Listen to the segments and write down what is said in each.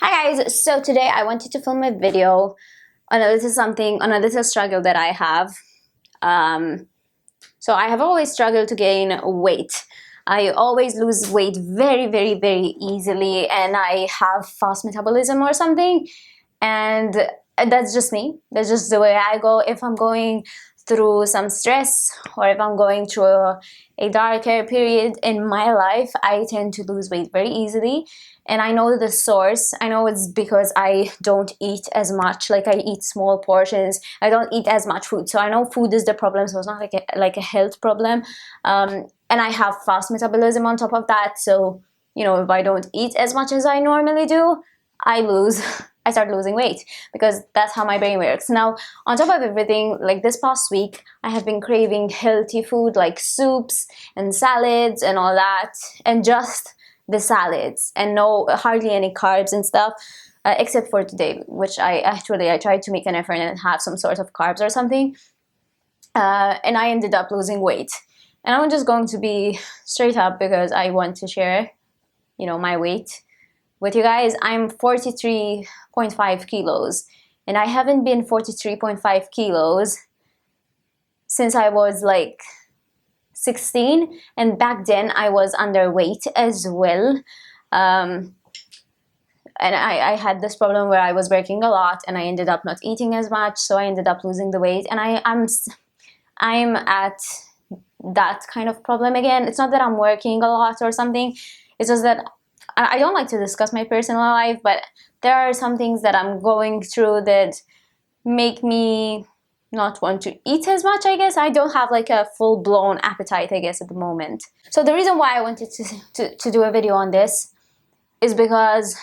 Hi guys, so today I wanted to film a video. I know this is a struggle that I have. So I have always struggled to gain weight. I always lose weight very easily, and I have fast metabolism or something. And that's just me. That's just the way I go. If I'm going through some stress or if I'm going through a darker period in my life, I tend to lose weight very easily. And I know the source. I know it's because I don't eat as much. Like, I eat small portions. I don't eat as much food. So I know food is the problem. So it's not like a health problem. And I have fast metabolism on top of that. So, if I don't eat as much as I normally do, I start losing weight, because that's how my brain works. Now, on top of everything, like this past week, I have been craving healthy food like soups and salads and all that, and just the salads, and hardly any carbs and stuff, except for today, which I tried to make an effort and have some sort of carbs or something, and I ended up losing weight. And I'm just going to be straight up because I want to share, my weight with you guys. I'm 43.5 kilos, and I haven't been 43.5 kilos since I was like 16, and back then I was underweight as well. And I had this problem where I was working a lot and I ended up not eating as much, so I ended up losing the weight, and I'm at that kind of problem again. It's not that I'm working a lot or something, it's just that I don't like to discuss my personal life, but there are some things that I'm going through that make me not want to eat as much, I guess. I don't have like a full-blown appetite, I guess, at the moment. So the reason why I wanted to do a video on this is because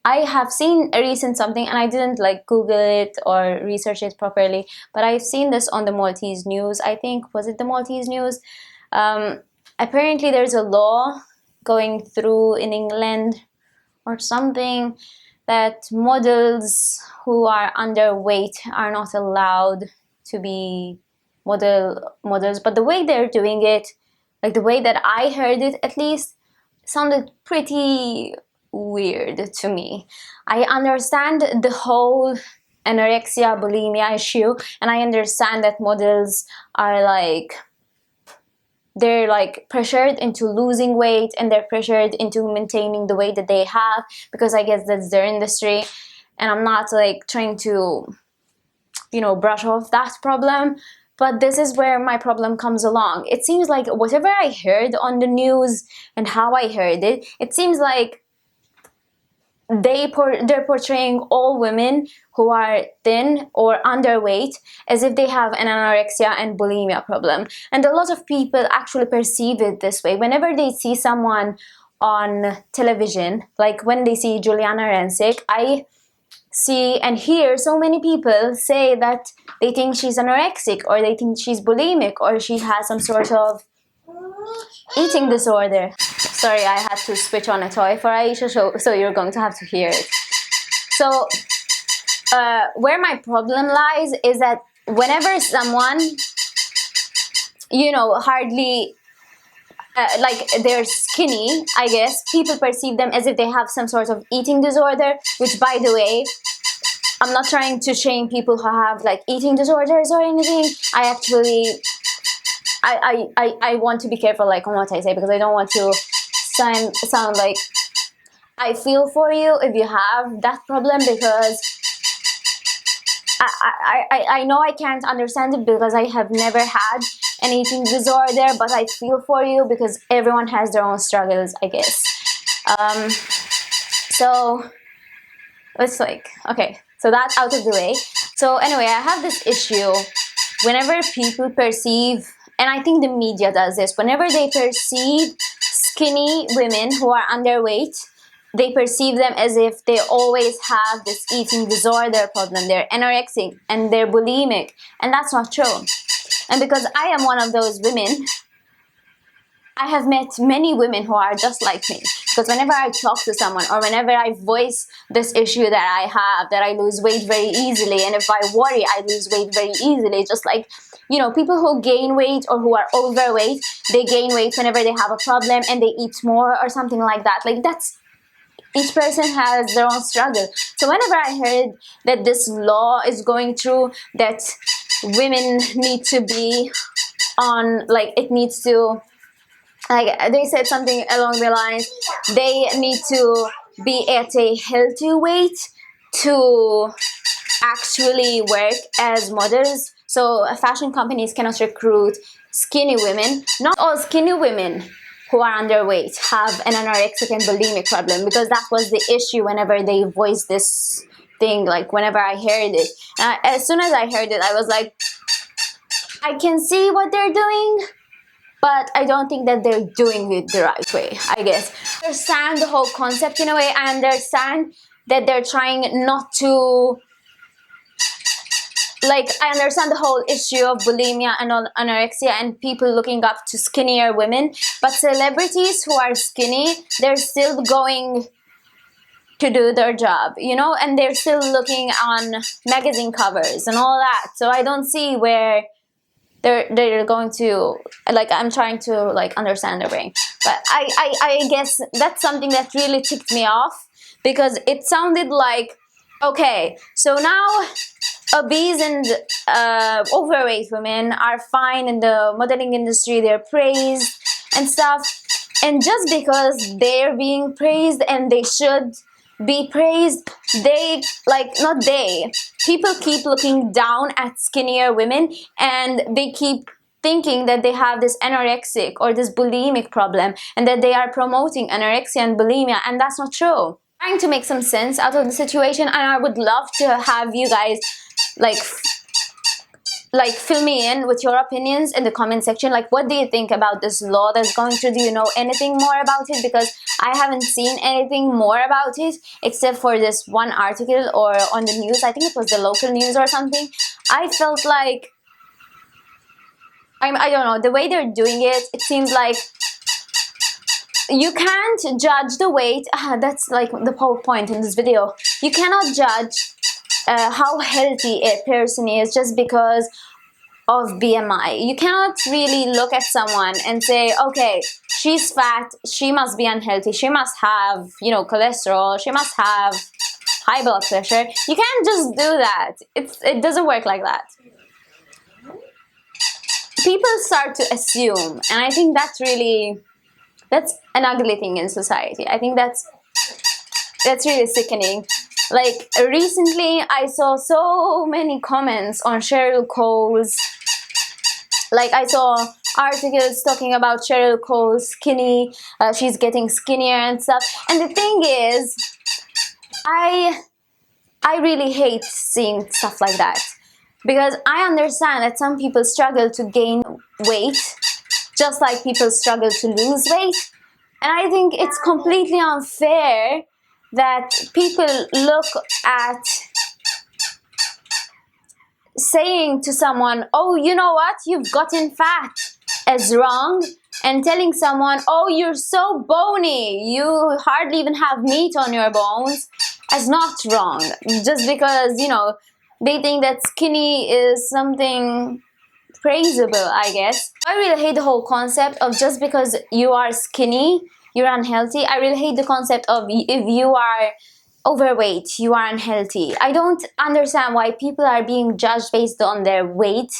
I have seen a recent something, and I didn't like Google it or research it properly, but I've seen this on the Maltese news, I think. Was it the Maltese news? Apparently there's a law going through in England or something that models who are underweight are not allowed to be models. But the way they're doing it, like the way that I heard it at least, sounded pretty weird to me. I understand the whole anorexia bulimia issue, and I understand that models are they're like pressured into losing weight, and they're pressured into maintaining the weight that they have, because I guess that's their industry. And I'm not like trying to, brush off that problem, but this is where my problem comes along. It seems like whatever I heard on the news and how I heard it, it seems like they're portraying all women who are thin or underweight as if they have an anorexia and bulimia problem. And a lot of people actually perceive it this way. Whenever they see someone on television, like when they see Juliana Rancic, I see and hear so many people say that they think she's anorexic, or they think she's bulimic, or she has some sort of eating disorder. Sorry, I had to switch on a toy for Aisha, so you're going to have to hear it. So, where my problem lies is that whenever someone, hardly, like they're skinny, I guess, people perceive them as if they have some sort of eating disorder, which, by the way, I'm not trying to shame people who have like eating disorders or anything. I actually, I want to be careful like on what I say, because I don't want to sound like I feel for you if you have that problem, because I know I can't understand it because I have never had an eating disorder, but I feel for you because everyone has their own struggles, I guess. So let's okay, so that's out of the way. So anyway, I have this issue whenever people perceive, and I think the media does this, whenever they perceive skinny women who are underweight, they perceive them as if they always have this eating disorder problem. They're anorexic and they're bulimic, and that's not true. And because I am one of those women, I have met many women who are just like me. Because whenever I talk to someone, or whenever I voice this issue that I have, that I lose weight very easily, and if I worry, I lose weight very easily, just like, people who gain weight or who are overweight, they gain weight whenever they have a problem and they eat more or something like that. Like, that's Each person has their own struggle. So whenever I heard that this law is going through, that women need to be on, like, it needs to, like, they said something along the lines, they need to be at a healthy weight to actually work as models. So fashion companies cannot recruit skinny women. Not all skinny women who are underweight have an anorexic and bulimic problem, because that was the issue whenever they voiced this thing, like whenever I heard it. As soon as I heard it, I was like, I can see what they're doing, but I don't think that they're doing it the right way, I guess. I understand the whole concept in a way. I understand that they're trying not to, like, I understand the whole issue of bulimia and anorexia and people looking up to skinnier women, but celebrities who are skinny, they're still going to do their job, you know, and they're still looking on magazine covers and all that. So I don't see where they're going to, like, I'm trying to, like, understand their brain. But I guess that's something that really ticked me off, because it sounded like, okay, so now obese and overweight women are fine in the modeling industry, they're praised and stuff, and just because they're being praised and they should be praised, they, like, not they, people keep looking down at skinnier women, and they keep thinking that they have this anorexic or this bulimic problem, and that they are promoting anorexia and bulimia, and that's not true. I'm trying to make some sense out of the situation, and I would love to have you guys, like, fill me in with your opinions in the comment section. Like, what do you think about this law that's going through? Do you know anything more about it? Because I haven't seen anything more about it except for this one article or on the news. I think it was the local news or something. I felt like, I don't know, the way they're doing it, it seems like you can't judge the weight. That's like the whole point in this video. You cannot judge how healthy a person is just because of BMI. You cannot really look at someone and say, okay, she's fat, she must be unhealthy, she must have, you know, cholesterol, she must have high blood pressure. You can't just do that. It doesn't work like that. People start to assume, and I think that's an ugly thing in society. I think that's really sickening. Like, recently I saw so many comments on Cheryl Cole's, like, I saw articles talking about Cheryl Cole's skinny, she's getting skinnier and stuff. And the thing is, I really hate seeing stuff like that, because I understand that some people struggle to gain weight just like people struggle to lose weight, and I think it's completely unfair that people look at saying to someone, oh, you know what, you've gotten fat, as wrong, and telling someone, oh, you're so bony, you hardly even have meat on your bones, as not wrong, just because, you know, they think that skinny is something praisable, I guess. I really hate the whole concept of just because you are skinny, you're unhealthy. I really hate the concept of if you are overweight, you are unhealthy. I don't understand why people are being judged based on their weight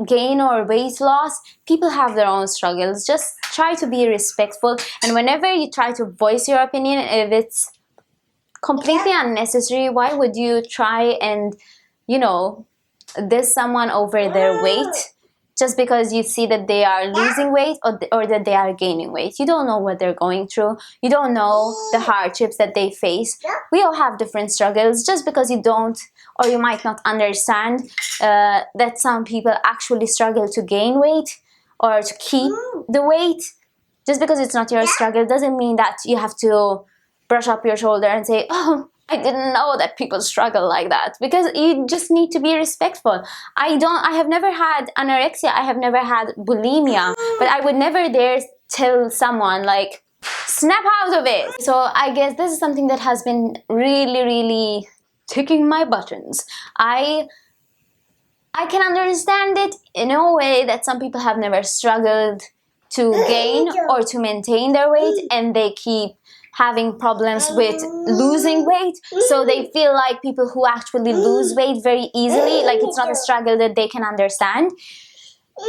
gain or weight loss. People have their own struggles. Just try to be respectful, and whenever you try to voice your opinion, if it's completely unnecessary, why would you try and, you know, diss someone over their weight just because you see that they are losing weight or that they are gaining weight? You don't know what they're going through. You don't know the hardships that they face. We all have different struggles. Just because you don't, or you might not understand that some people actually struggle to gain weight or to keep the weight, just because it's not your struggle doesn't mean that you have to brush up your shoulder and say, oh, I didn't know that people struggle like that, because you just need to be respectful. I have never had anorexia, I have never had bulimia, but I would never dare tell someone, like, snap out of it. So I guess this is something that has been really, really ticking my buttons. I can understand it in a way that some people have never struggled to gain or to maintain their weight, and they keep having problems with losing weight, so they feel like people who actually lose weight very easily, like it's not a struggle that they can understand.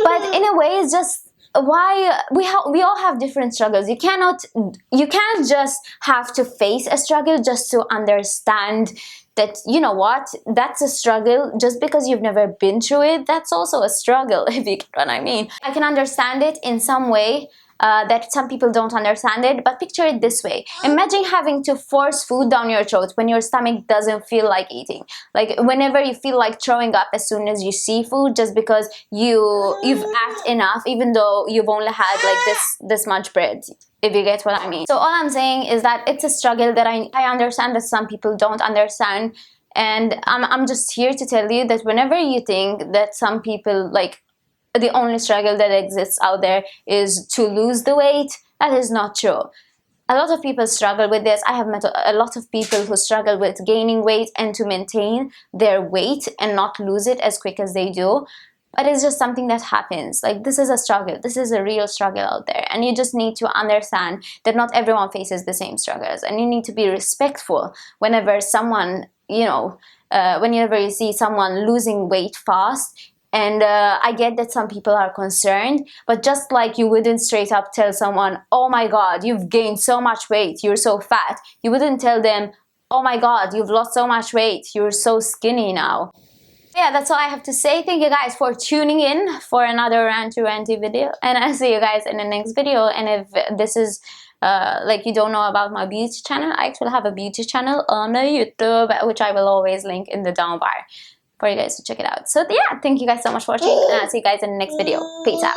But in a way, it's just why we all have different struggles. You can't just have to face a struggle just to understand that, you know what, that's a struggle. Just because you've never been through it, that's also a struggle, if you get what I mean. I can understand it in some way, that some people don't understand it, but picture it this way. Imagine having to force food down your throat when your stomach doesn't feel like eating. Like whenever you feel like throwing up as soon as you see food, just because you've ate enough, even though you've only had like this much bread, if you get what I mean. So all I'm saying is that it's a struggle that I understand that some people don't understand, and I'm just here to tell you that whenever you think that some people, like, the only struggle that exists out there is to lose the weight, that is not true. A lot of people struggle with this. I have met a lot of people who struggle with gaining weight and to maintain their weight and not lose it as quick as they do. But it's just something that happens. Like, this is a struggle. This is a real struggle out there. And you just need to understand that not everyone faces the same struggles. And you need to be respectful whenever someone, whenever you see someone losing weight fast. And I get that some people are concerned, but just like you wouldn't straight up tell someone, oh my god, you've gained so much weight, you're so fat. You wouldn't tell them, oh my god, you've lost so much weight, you're so skinny now. Yeah, that's all I have to say. Thank you guys for tuning in for another ranty video, and I'll see you guys in the next video. And if this is like you don't know about my beauty channel, I actually have a beauty channel on YouTube, which I will always link in the down bar for you guys to check it out. So yeah, thank you guys so much for watching, and I'll see you guys in the next video. Peace out.